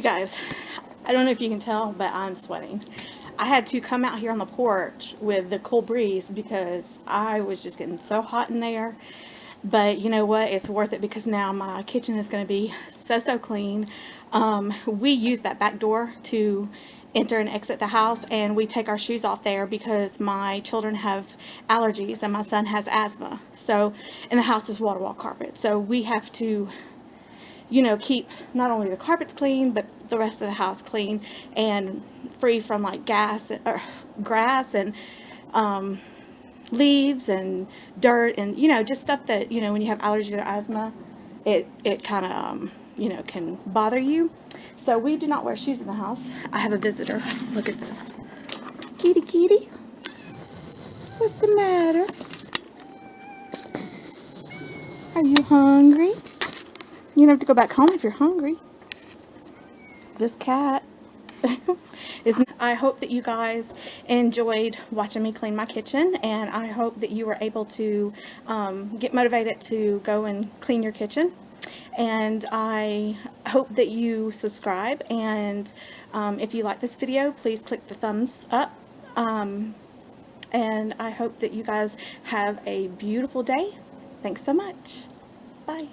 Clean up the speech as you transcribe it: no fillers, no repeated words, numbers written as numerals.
guys, I don't know if you can tell, but I'm sweating. I had to come out here on the porch with the cool breeze because I was just getting so hot in there. But you know what? It's worth it because now my kitchen is going to be so clean. We use that back door to enter and exit the house, and we take our shoes off there because my children have allergies and my son has asthma. So, and the house is wall-to-wall carpet. So we have to, you know, keep not only the carpets clean, but the rest of the house clean and free from like grass and leaves and dirt and, you know, just stuff that, you know, when you have allergies or asthma, it kind of, you know, can bother you. So we do not wear shoes in the house. I have a visitor. Look at this. Kitty, kitty. What's the matter? Are you hungry? You don't have to go back home if you're hungry. This cat is... I hope that you guys enjoyed watching me clean my kitchen, and I hope that you were able to get motivated to go and clean your kitchen. And I hope that you subscribe, and if you like this video, please click the thumbs up. And I hope that you guys have a beautiful day. Thanks so much. Bye.